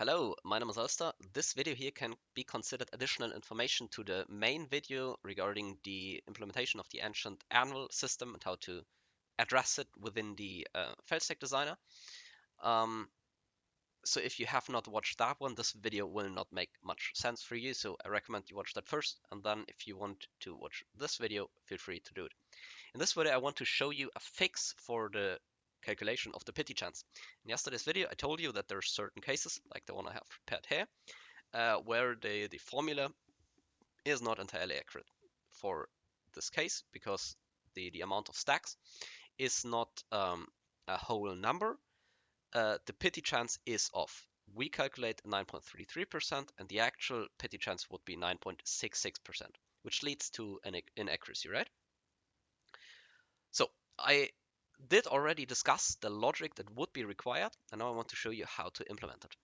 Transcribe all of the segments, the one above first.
Hello, my name is Alster. This video here can be considered additional information to the main video regarding the implementation of the ancient Anvil system and how to address it within the failstack designer. So if you have not watched that one, this video will not make much sense for you. So I recommend you watch that first, and then if you want to watch this video, feel free to do it. In this video, I want to show you a fix for the calculation of the Pitty Chance. In yesterday's video, I told you that there are certain cases, like the one I have prepared here, where the formula is not entirely accurate for this case because the amount of stacks is not a whole number. The Pitty Chance is off. We calculate 9.33% and the actual Pitty Chance would be 9.66%, which leads to an inaccuracy, right? So I did already discuss the logic that would be required, and now I want to show you how to implement it.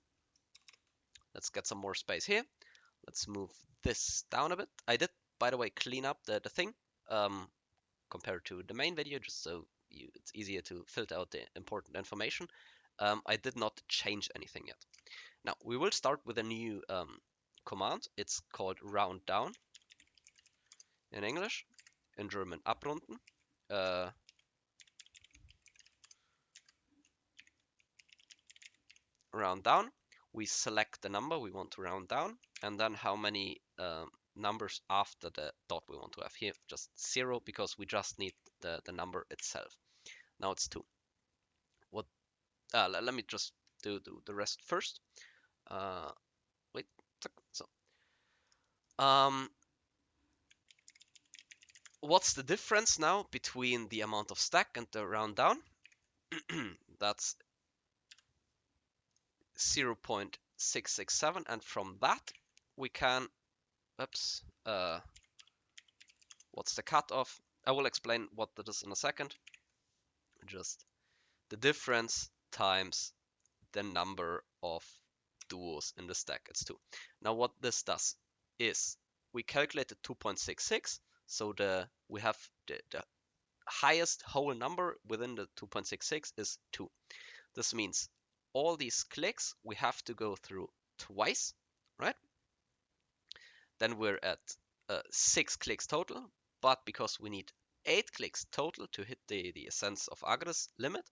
Let's get some more space here. Let's move this down a bit. I did, by the way, clean up the thing compared to the main video, just so it's easier to filter out the important information. I did not change anything yet. Now, we will start with a new command. It's called round down in English, in German abrunden. Round down, we select the number we want to round down, and then how many numbers after the dot we want to have here. Just 0, because we just need the number itself. Now it's 2. Let me just do the rest first. Wait, so what's the difference now between the amount of stack and the round down? That's 0.667, and from that we can, what's the cutoff? I will explain what that is in a second. Just the difference times the number of duos in the stack, it's 2. Now what this does is we calculated 2.66, so we have the highest whole number within the 2.66 is 2. This means all these clicks we have to go through twice, right? Then we're at 6 clicks total, but because we need 8 clicks total to hit the Maximum Agris limit,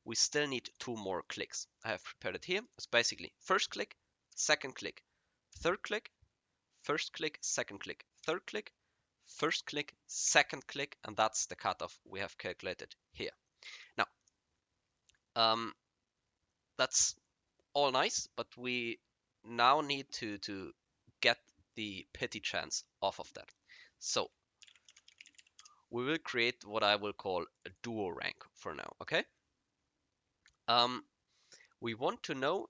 we still need 2 more clicks. I have prepared it here. It's basically first click, second click, third click, first click, second click, third click, first click, second click, and that's the cutoff we have calculated here. Now, that's all nice, but we now need to get the Pitty Chance off of that. So we will create what I will call a duo rank for now, okay? We want to know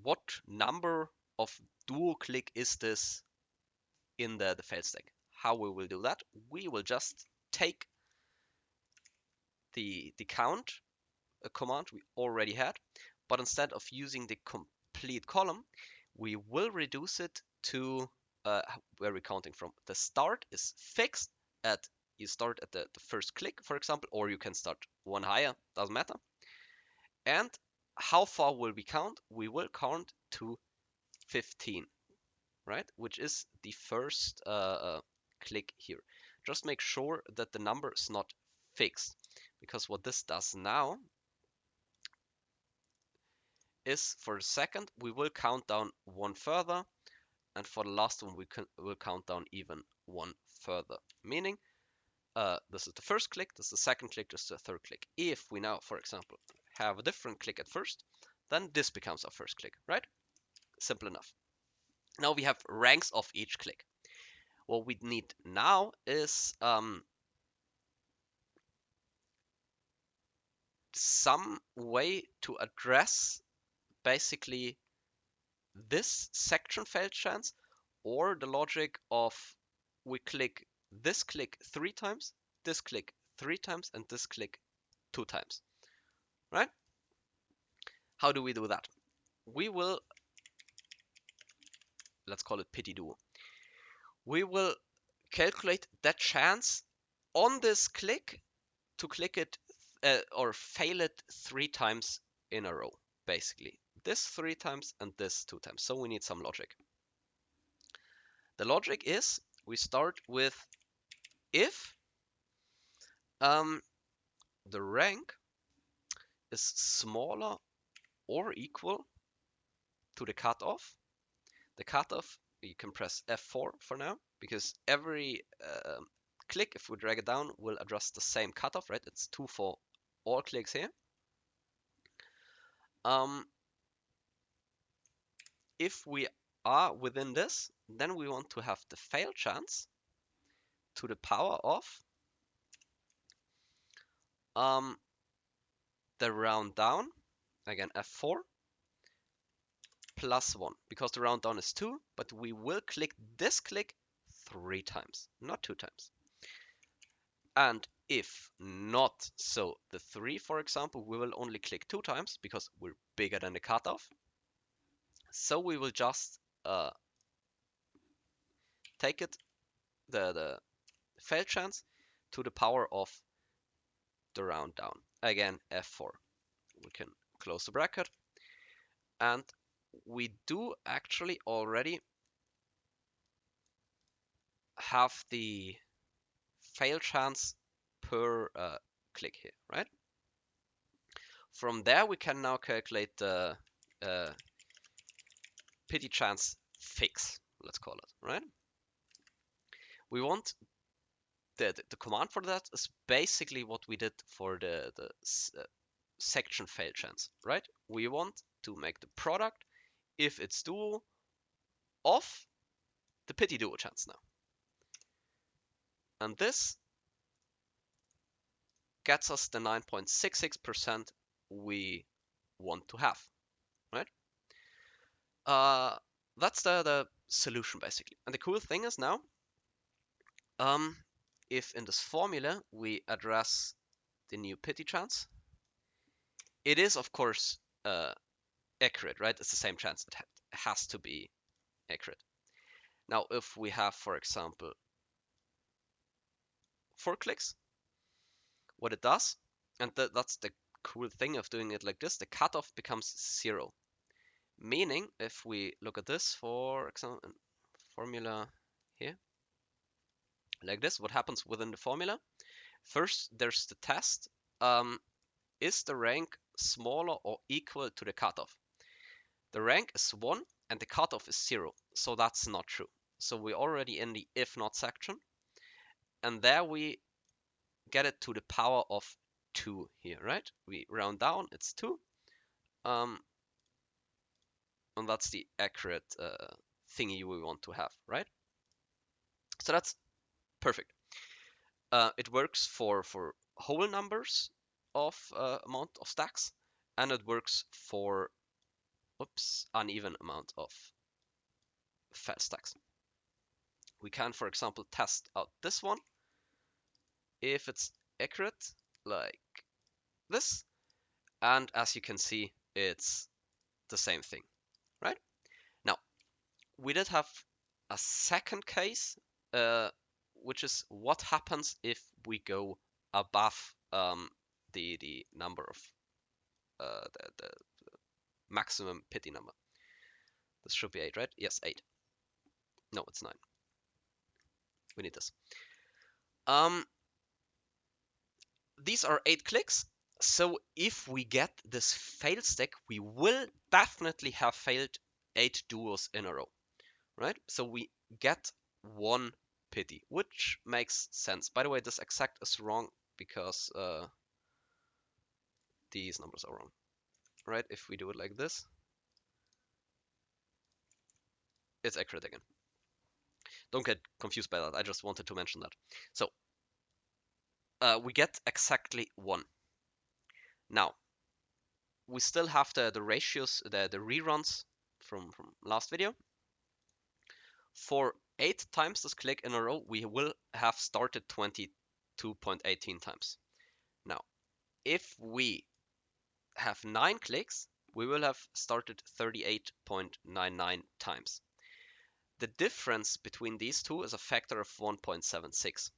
what number of duo click is this in the failstack. How we will do that? We will just take the count, a command we already had, but instead of using the complete column, we will reduce it to where we're counting from. The start is fixed at, you start at the first click, for example, or you can start one higher, doesn't matter. And how far will we count? We will count to 15, right? Which is the first click here. Just make sure that the number is not fixed, because what this does now is for the second we will count down one further, and for the last one we will count down even one further, meaning this is the first click, this is the second click, this is the third click. If we now, for example, have a different click at first, then this becomes our first click, right? Simple enough. Now we have ranks of each click. What we need now is some way to address basically this section failed chance, or the logic of we click this click 3 times, this click 3 times, and this click 2 times, right? How do we do that? We will, let's call it Pitty Duo. We will calculate that chance on this click to click it or fail it 3 times in a row, basically. This 3 times and this 2 times. So we need some logic. The logic is we start with if the rank is smaller or equal to the cutoff. The cutoff, you can press F4 for now, because every click, if we drag it down, will address the same cutoff, right? It's 2 for all clicks here. If we are within this, then we want to have the fail chance to the power of the round down, again F4, plus 1, because the round down is 2, but we will click this click 3 times, not 2 times. And if not so, the 3, for example, we will only click 2 times because we're bigger than the cutoff. So we will just take it, the fail chance, to the power of the round down. Again, F4. We can close the bracket. And we do actually already have the fail chance per click here, right? From there, we can now calculate the Pitty Chance fix, let's call it, right? We want the command for that is basically what we did for the section fail chance, right? We want to make the product, if it's duo, of the Pitty duo chance now. And this gets us the 9.66% we want to have, right? That's the solution basically. And the cool thing is now, if in this formula we address the new Pitty chance, it is of course accurate, right? It's the same chance. It has to be accurate. Now, if we have, for example, 4 clicks, what it does, and that's the cool thing of doing it like this, the cutoff becomes 0. Meaning, if we look at this, for example, formula here, like this, what happens within the formula? First, there's the test. Is the rank smaller or equal to the cutoff? The rank is 1 and the cutoff is 0, so that's not true. So we're already in the if not section, and there we get it to the power of 2 here, right? We round down, it's 2, and that's the accurate thingy we want to have, right? So that's perfect. It works for whole numbers of amount of stacks, and it works for uneven amount of fat stacks. We can, for example, test out this one if it's accurate, like this, and as you can see, it's the same thing, right? Now, we did have a second case, which is what happens if we go above the number of the maximum Pitty number. This should be 8, right? Yes, 8. No, it's 9. We need this. These are 8 clicks. So if we get this fail stack, we will definitely have failed 8 duos in a row, right? So we get 1 Pitty, which makes sense. By the way, this exact is wrong because these numbers are wrong, right? If we do it like this, it's accurate again. Don't get confused by that. I just wanted to mention that. So we get exactly 1. Now, we still have the ratios, the reruns from last video. For 8 times this click in a row, we will have started 22.18 times. Now, if we have 9 clicks, we will have started 38.99 times. The difference between these two is a factor of 1.76.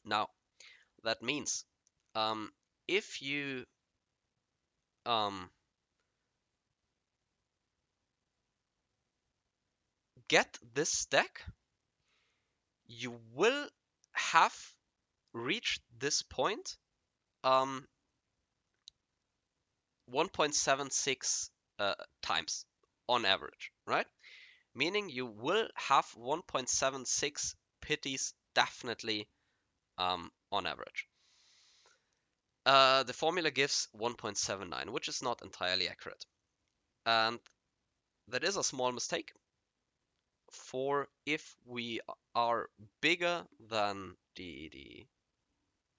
Now, that means if you get this stack, you will have reached this point 1.76 times on average, right? Meaning you will have 1.76 pitties definitely on average. The formula gives 1.79, which is not entirely accurate. And that is a small mistake for if we are bigger than the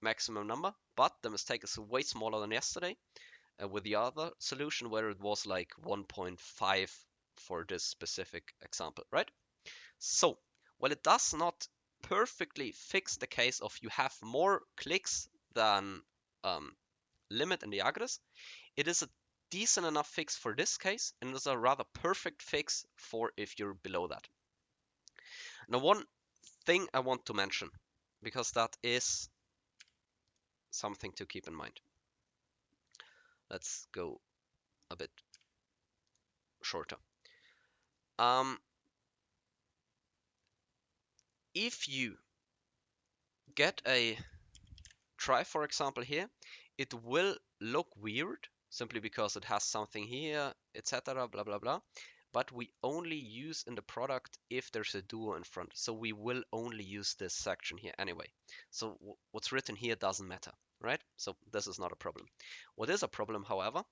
maximum number, but the mistake is way smaller than yesterday with the other solution where it was like 1.5 for this specific example, right? So, while it does not perfectly fix the case of you have more clicks than limit in the Agris, it is a decent enough fix for this case, and it is a rather perfect fix for if you're below that. Now, one thing I want to mention, because that is something to keep in mind. Let's go a bit shorter. If you get a try, for example, here, it will look weird simply because it has something here, etc., blah, blah, blah. But we only use in the product if there's a duo in front. So we will only use this section here anyway. So what's written here doesn't matter, right? So this is not a problem. What is a problem, however,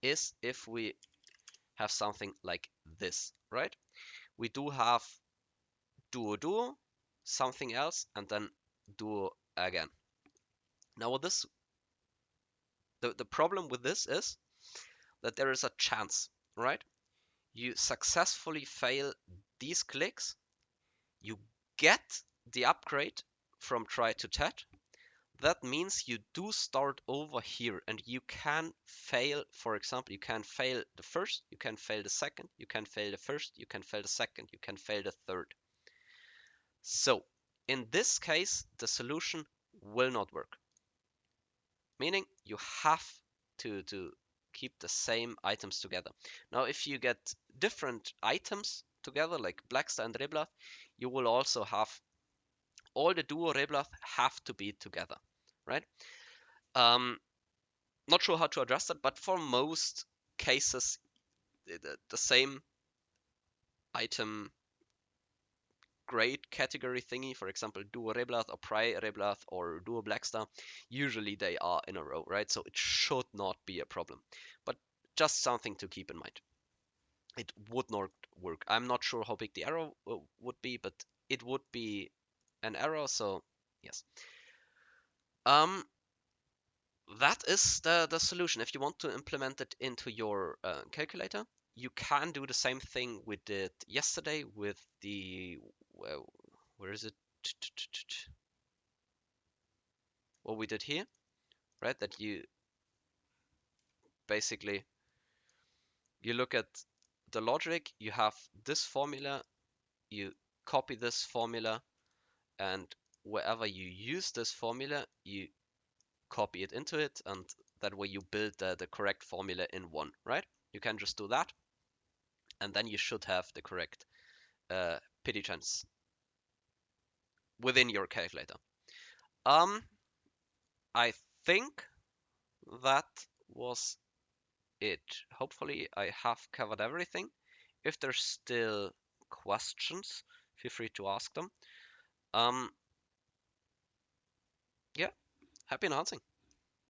is if we have something like this, right? We do have duo, duo, something else, and then duo again. Now what this the problem with this is that there is a chance, right? You successfully fail these clicks, you get the upgrade from try to tet. That means you do start over here and you can fail, for example, you can fail the first, you can fail the second, you can fail the first, you can fail the second, you can fail the third. So in this case, the solution will not work. Meaning you have to keep the same items together. Now, if you get different items together, like Blackstar and Reblath, you will also have all the duo Reblath have to be together, right? Not sure how to address that, but for most cases, the same item grade category thingy, for example, duo Reblath or Pry Reblath or duo Blackstar, usually they are in a row, right? So it should not be a problem, but just something to keep in mind. It would not work. I'm not sure how big the error would be, but it would be an error, so yes. That is the solution. If you want to implement it into your calculator, you can do the same thing we did yesterday with the, well, where is it? What we did here, right? That you basically, you look at the logic, you have this formula, you copy this formula, and wherever you use this formula, you copy it into it, and that way you build the correct formula in one, right? You can just do that, and then you should have the correct Pitty Chance within your calculator. I think that was it. Hopefully I have covered everything. If there's still questions, feel free to ask them. Yeah, happy enhancing.